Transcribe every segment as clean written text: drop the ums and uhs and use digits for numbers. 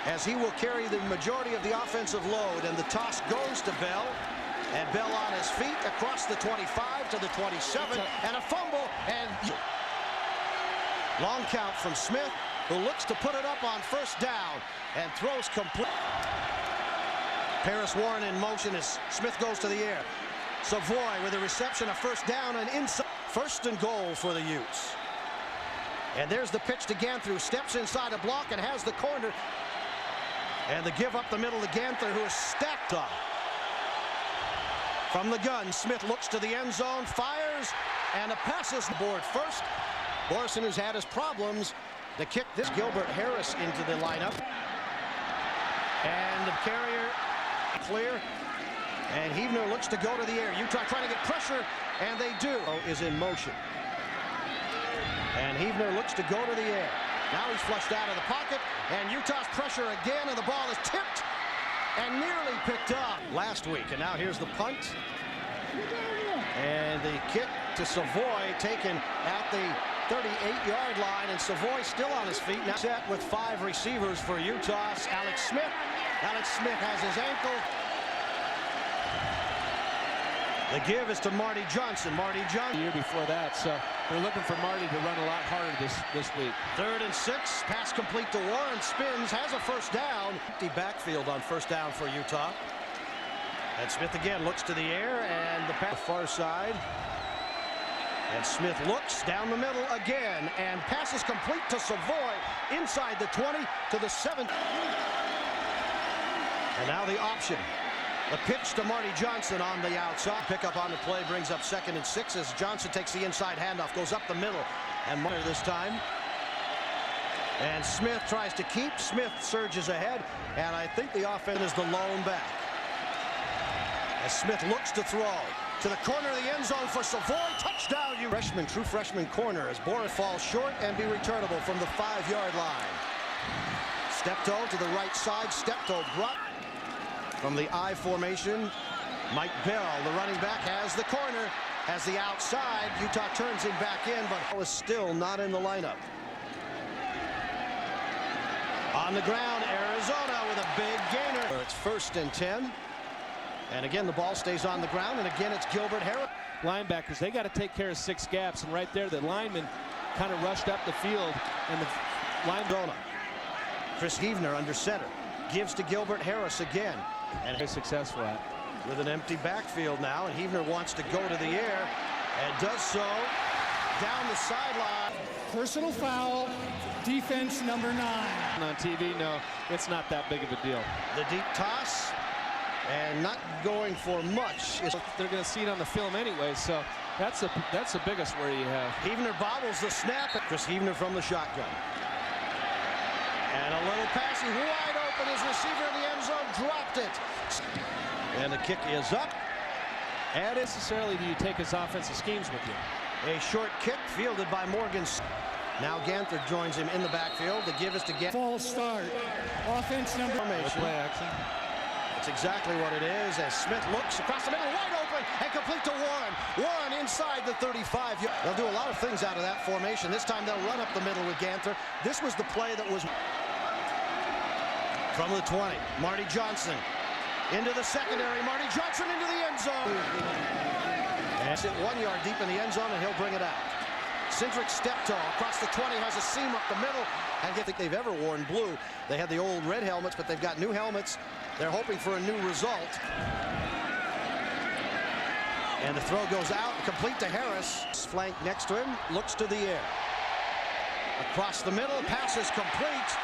as he will carry the majority of the offensive load, and the toss goes to Bell, and Bell on his feet across the 25 to the 27, and a fumble, and long count from Smith, who looks to put it up on first down and throws complete. Paris Warren in motion as Smith goes to the air. Savoy with a reception, a first down, and inside. First and goal for the Utes. And there's the pitch to Ganther, who steps inside a block and has the corner. And the give up the middle to Ganther, who is stacked up. From the gun, Smith looks to the end zone, fires, and the pass is board first. Borson, who's had his problems, to kick this Gilbert Harris into the lineup. And the carrier clear. And Heavner looks to go to the air. Utah trying to get pressure, and they do. Is in motion. And Heavner looks to go to the air. Now he's flushed out of the pocket, and Utah's pressure again, and the ball is tipped and nearly picked up last week. And now here's the punt. And the kick to Savoy taken at the 38-yard line, and Savoy still on his feet. Now set with 5 receivers for Utah. Alex Smith. Alex Smith has his ankle. The give is to Marty Johnson. Marty Johnson. The year before that, so they're looking for Marty to run a lot harder this week. 3rd and 6. Pass complete to Warren. Spins. Has a first down. Empty backfield on first down for Utah. And Smith again looks to the air, and the pass far side. And Smith looks down the middle again, and passes complete to Savoy inside the 20 to the 7. And now the option. The pitch to Marty Johnson on the outside. Pickup on the play brings up 2nd and 6 as Johnson takes the inside handoff, goes up the middle, and Marty this time. And Smith tries to keep. Smith surges ahead, and I think the offense is the lone back. As Smith looks to throw to the corner of the end zone for Savoy. Touchdown, you freshman, true freshman corner, as Boris falls short and be returnable from the 5-yard line. Steptoe to the right side. Steptoe brought from the I formation. Mike Bell, the running back, has the corner, has the outside. Utah turns him back in, but was still not in the lineup. On the ground, Arizona with a big gainer. It's 1st and 10. And again, the ball stays on the ground, and again, it's Gilbert Harris. Linebackers, they got to take care of 6 gaps, and right there, the lineman kind of rushed up the field, and the linebacker, Chris Heavner under center, gives to Gilbert Harris again. And very successful at. With an empty backfield now, and Heavner wants to go to the air, and does so down the sideline. Personal foul, defense number 9. On TV, no, it's not that big of a deal. The deep toss, and not going for much. They're going to see it on the film anyway, so that's the biggest worry you have. Heavner bobbles the snap. Chris Heavner from the shotgun. And a little pass, he's wide open. His receiver in the end zone dropped it. And the kick is up. And necessarily do you take his offensive schemes with you? A short kick fielded by Morgan. Now Ganther joins him in the backfield. The give is to Ganther. False start. Offense number. Play action. That's exactly what it is, as Smith looks across the middle, wide open, and complete to Warren. Warren inside the 35. They'll do a lot of things out of that formation. This time they'll run up the middle with Ganther. This was the play that was from the 20. Marty Johnson into the secondary. Marty Johnson into the end zone. And sit 1 yard deep in the end zone, and he'll bring it out. Cindric Steptoe across the 20, has a seam up the middle. I don't think they've ever worn blue. They had the old red helmets, but they've got new helmets. They're hoping for a new result. And the throw goes out, complete to Harris. Flank next to him, looks to the air. Across the middle, pass is complete.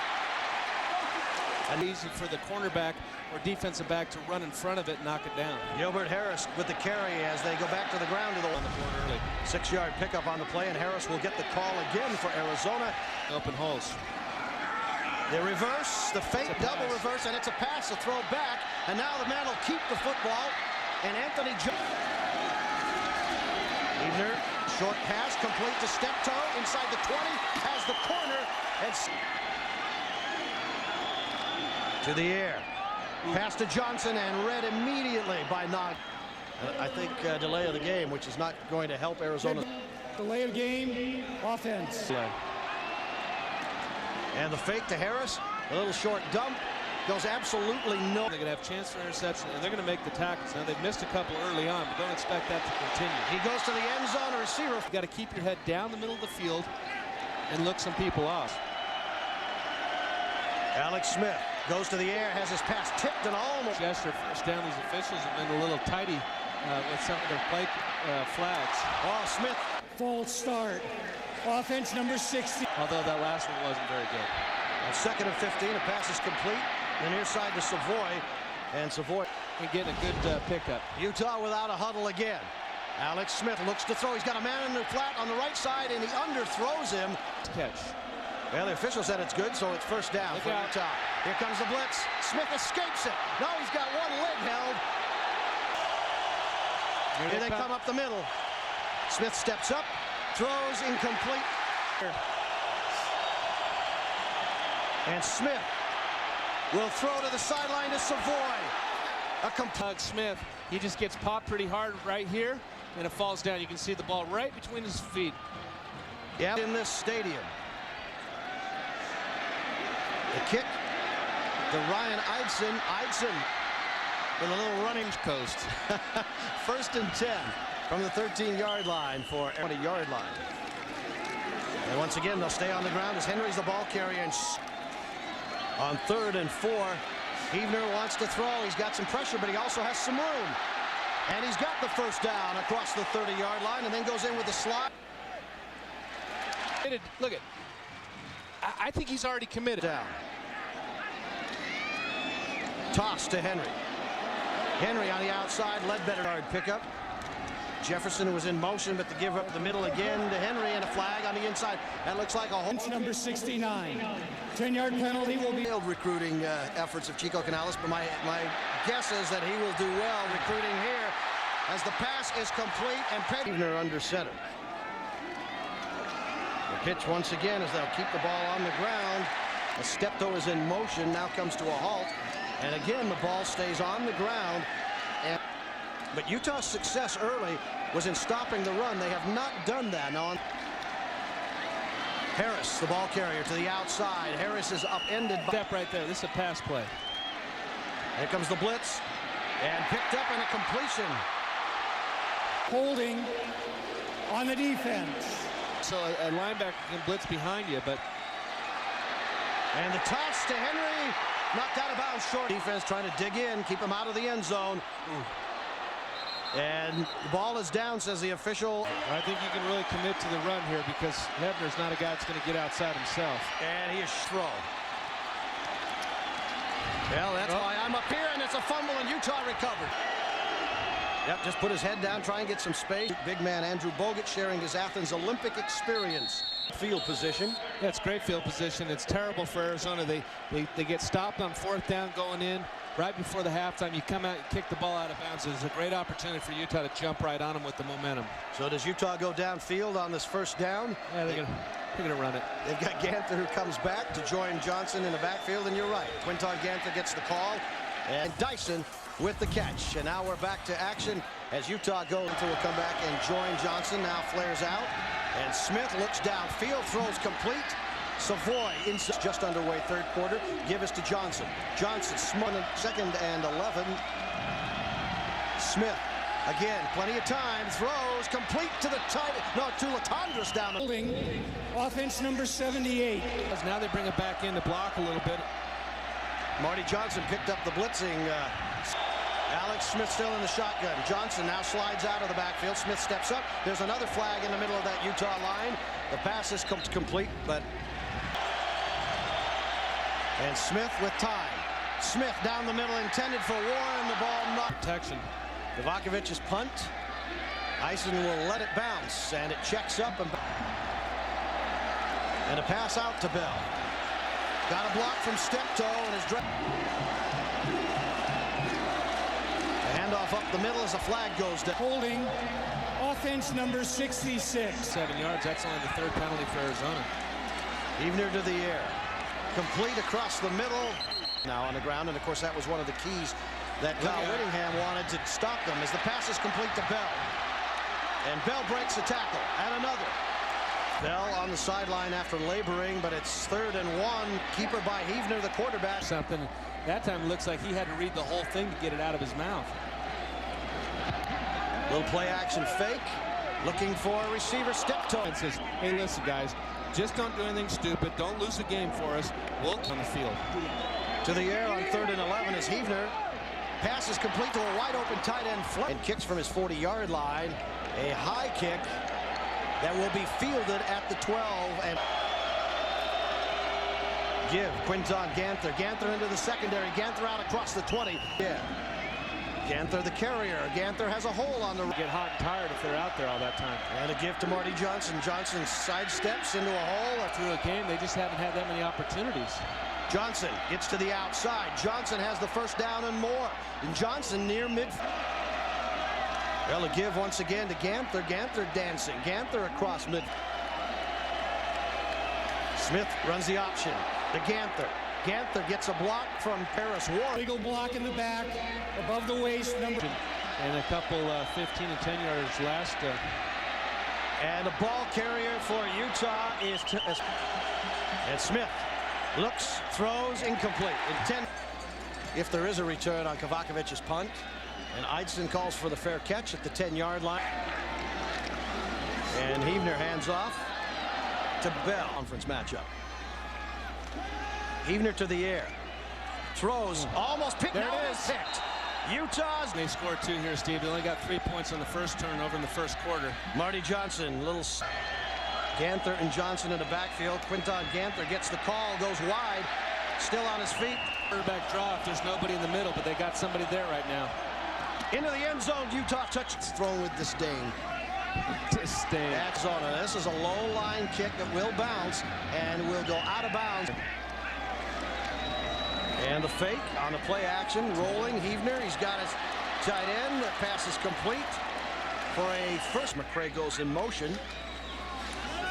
And easy for the cornerback or defensive back to run in front of it and knock it down. Gilbert Harris with the carry as they go back to the ground to the on the board early. 6-yard pickup on the play, and Harris will get the call again for Arizona. Open holes. The reverse, the fake double reverse, and it's a pass, a throw back, and now the man will keep the football, and Anthony Heavner, short pass, complete to Steptoe, inside the 20, has the corner, and to the air. Pass to Johnson, and read immediately by Nog. I think delay of the game, which is not going to help Arizona. Delay of game, offense. And the fake to Harris, A little short dump. Goes absolutely no. They're going to have a chance for interception, and they're going to make the tackles. Now, they've missed a couple early on, but don't expect that to continue. He goes to the end zone. A receiver. You've got to keep your head down the middle of the field and look some people off. Alex Smith goes to the air, has his pass tipped and almost. Gesture first down. These officials have been a little tighty with some of their play flags. Oh, Smith. False start. Offense number 60. Although that last one wasn't very good. On 2nd and 15, a pass is complete. The near side to Savoy, and Savoy getting a good pickup. Utah without a huddle again. Alex Smith looks to throw. He's got a man in the flat on the right side, and he underthrows him. Catch. Well, the official said it's good, so it's first down for Utah. Here comes the blitz. Smith escapes it. No, he's got one leg held. Here they come up the middle. Smith steps up, throws incomplete. And Smith will throw to the sideline to Savoy. Doug Smith, he just gets popped pretty hard right here, and it falls down. You can see the ball right between his feet. Yeah, in this stadium. The kick to Ryan Eidson. Eidson with a little running coast. 1st and 10 from the 13-yard line for 20-yard line. And once again, they'll stay on the ground as Henry's the ball carrier. And on 3rd and 4, Heavner wants to throw. He's got some pressure, but he also has some room. And he's got the first down across the 30-yard line and then goes in with the slot. Look at, I think he's already committed. Down. Toss to Henry. Henry on the outside, Ledbetter yard pickup. Jefferson was in motion, but to give up the middle again to Henry, and a flag on the inside. That looks like a home. Number 69. 10-yard penalty will be. Failed recruiting efforts of Chico Canales, but my guess is that he will do well recruiting here as the pass is complete and Heavner under center. The pitch once again as they'll keep the ball on the ground. A Steptoe is in motion, now comes to a halt. And again, the ball stays on the ground. But Utah's success early was in stopping the run. They have not done that. Now on Harris, the ball carrier, to the outside. Harris is upended by... Step right there. This is a pass play. Here comes the blitz. And picked up and a completion. Holding on the defense. So a linebacker can blitz behind you, but... And the toss to Henry. Knocked out of bounds short. Defense trying to dig in, keep him out of the end zone. And the ball is down, says the official. I think you can really commit to the run here because Hebner's not a guy that's going to get outside himself. And he is throw. Well, that's why I'm up here, and it's a fumble, and Utah recovered. Yep, just put his head down, try and get some space. Big man Andrew Bogut sharing his Athens Olympic experience. Field position. Yeah, it's great field position. It's terrible for Arizona. They get stopped on 4th down going in right before the halftime. You come out and kick the ball out of bounds. It's a great opportunity for Utah to jump right on them with the momentum. So does Utah go downfield on this first down? Yeah, they're gonna run it. They've got Ganther who comes back to join Johnson in the backfield, and you're right. Quinton Ganther gets the call, and Dyson with the catch. And now we're back to action as Utah goes to come back and join Johnson. Now flares out, and Smith looks downfield, throws complete. Savoy inside, just underway 3rd quarter. Give us to Johnson. Johnson, 2nd and 11. Smith again, plenty of time, throws complete to the tight. No, to Latondras down the. Holding. Offense number 78. Now they bring it back in to block a little bit. Marty Johnson picked up the blitzing. Alex Smith still in the shotgun. Johnson now slides out of the backfield. Smith steps up. There's another flag in the middle of that Utah line. The pass is complete, but... And Smith with time. Smith down the middle, intended for Warren. The ball not... Protection. Novakovic's punt. Eisen will let it bounce, and it checks up. And a pass out to Bell. Got a block from Steptoe and is... Handoff up the middle as a flag goes down. Holding. Offense number 66. 7 yards. That's only the 3rd penalty for Arizona. Heavner to the air. Complete across the middle. Now on the ground, and of course that was one of the keys that Kyle Whittingham wanted to stop them as the pass is complete to Bell. And Bell breaks a tackle. And another. Bell on the sideline after laboring, but it's 3rd and 1. Keeper by Heavner, the quarterback. Something that time looks like he had to read the whole thing to get it out of his mouth. Little play action fake. Looking for a receiver step toe. And says, hey, listen, guys, just don't do anything stupid. Don't lose a game for us. We'll on the field. To the air on 3rd and 11 is Heavner. Pass is complete to a wide open tight end flat. And kicks from his 40-yard line. A high kick that will be fielded at the 12. And give Quinton Ganther. Ganther into the secondary. Ganther out across the 20. Yeah. Ganther the carrier. Ganther has a hole on the... Get hot and tired if they're out there all that time. And a give to Marty Johnson. Johnson sidesteps into a hole. Through a game, they just haven't had that many opportunities. Johnson gets to the outside. Johnson has the first down and more. And Johnson near mid. Well, a give once again to Ganther. Ganther dancing. Ganther across mid. Smith runs the option to Ganther. Ganther gets a block from Paris Warren. Legal block in the back, above the waist, number. And a couple 15 and 10 yards last. And a ball carrier for Utah is... And Smith looks, throws, incomplete. In 10. If there is a return on Kovakovic's punt. And Eidson calls for the fair catch at the 10-yard line. And Heavner hands off to Bell. Conference matchup. Heavner to the air. Throws, almost picked. There no, it is. Picked. Utah's. They scored 2 here, Steve. They only got 3 points on the first turnover in the first quarter. Marty Johnson, little... Ganther and Johnson in the backfield. Quinton Ganther gets the call, goes wide. Still on his feet. Quarterback draw if there's nobody in the middle, but they got somebody there right now. Into the end zone, Utah touch. It's thrown with disdain. Disdain. That's on it. This is a low line kick that will bounce and will go out of bounds. And the fake on the play action, rolling. Heavner, he's got his tight end. The pass is complete for a first. McCray goes in motion.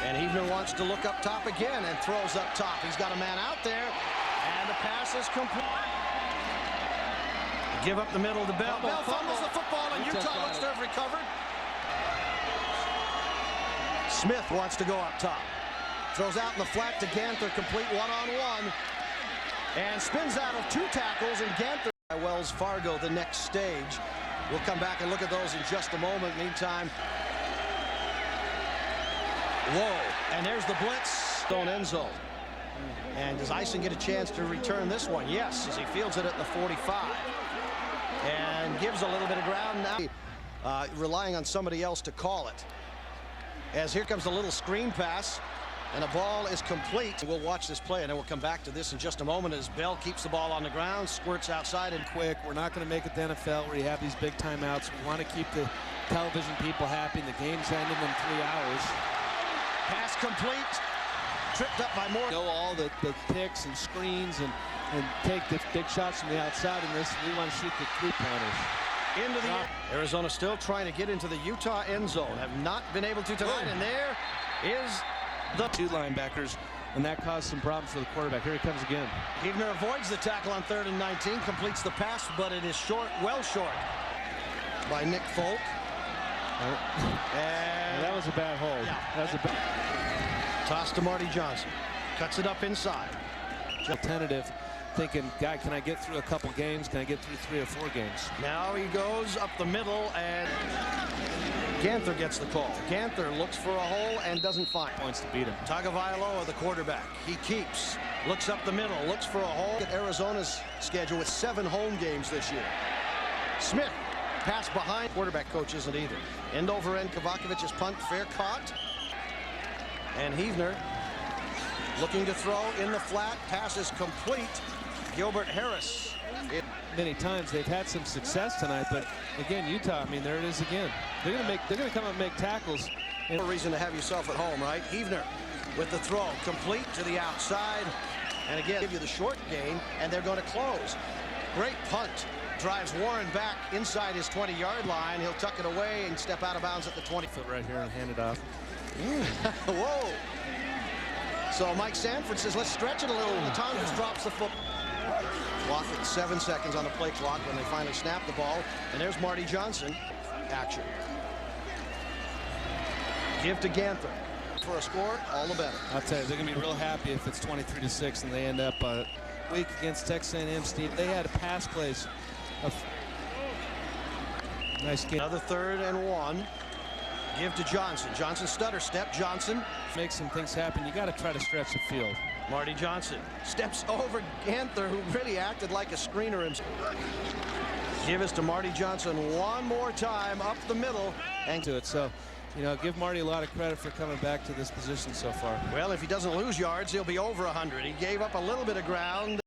And Heavner wants to look up top again and throws up top. He's got a man out there. And the pass is complete. Give up the middle to Bell. Bell fumbles the football, and Utah looks to have recovered. Smith wants to go up top. Throws out in the flat to Ganther, complete one-on-one. And spins out of 2 tackles, and Ganther by Wells Fargo the next stage. We'll come back and look at those in just a moment. Meantime, whoa, and there's the blitz. Stone end zone. And does Eidson get a chance to return this one? Yes, as he fields it at the 45. And gives a little bit of ground now. Relying on somebody else to call it. As here comes a little screen pass. And the ball is complete. We'll watch this play, and then we'll come back to this in just a moment as Bell keeps the ball on the ground, squirts outside and quick. We're not going to make it to NFL where you have these big timeouts. We want to keep the television people happy, and the game's ending in 3 hours. Pass complete. Tripped up by Moore. Know all the picks and screens and take the big shots from the outside in this. We want to shoot the 3-pointers. Into the Arizona still trying to get into the Utah end zone. Have not been able to tonight, and there is the 2 linebackers, and that caused some problems for the quarterback. Here he comes again. Heavner avoids the tackle on 3rd and 19, completes the pass, but it is short, well short, by Nick Folk. And that was a bad hold. Yeah. That was a bad toss to Marty Johnson. Cuts it up inside. Tentative, thinking, guy, can I get through a couple games? Can I get through 3 or 4 games? Now he goes up the middle, and Ganther gets the call. Ganther looks for a hole and doesn't find points to beat him. Tagovailoa, the quarterback. He keeps, looks up the middle, looks for a hole. At Arizona's schedule with 7 home games this year. Smith, pass behind. Quarterback coach isn't either. End over end, Kovakovic's punt, fair caught. And Heavner looking to throw in the flat. Pass is complete. Gilbert Harris. Many times they've had some success tonight, but again, Utah, I mean, there it is again. They're going to come up and make tackles. No reason to have yourself at home, right? Heavner with the throw, complete to the outside, and again give you the short gain, and they're going to close. Great punt. Drives Warren back inside his 20-yard line. He'll tuck it away and step out of bounds at the 20. Foot right here and hand it off. Whoa. So Mike Sanford says, let's stretch it a little. The time just drops the foot. Clock at 7 seconds on the play clock when they finally snap the ball. And there's Marty Johnson. Action. Give to Ganther. for a score, all the better. I'll tell you, they're going to be real happy if it's 23-6 and they end up week against Texas A&M. Steve, they had a pass plays. Nice game. Another 3rd and 1. Give to Johnson. Johnson stutter step. Johnson make some things happen. You got to try to stretch the field. Marty Johnson steps over Ganther, who really acted like a screener himself. Give us to Marty Johnson one more time up the middle and to it. So, you know, give Marty a lot of credit for coming back to this position so far. Well, if he doesn't lose yards, he'll be over 100. He gave up a little bit of ground.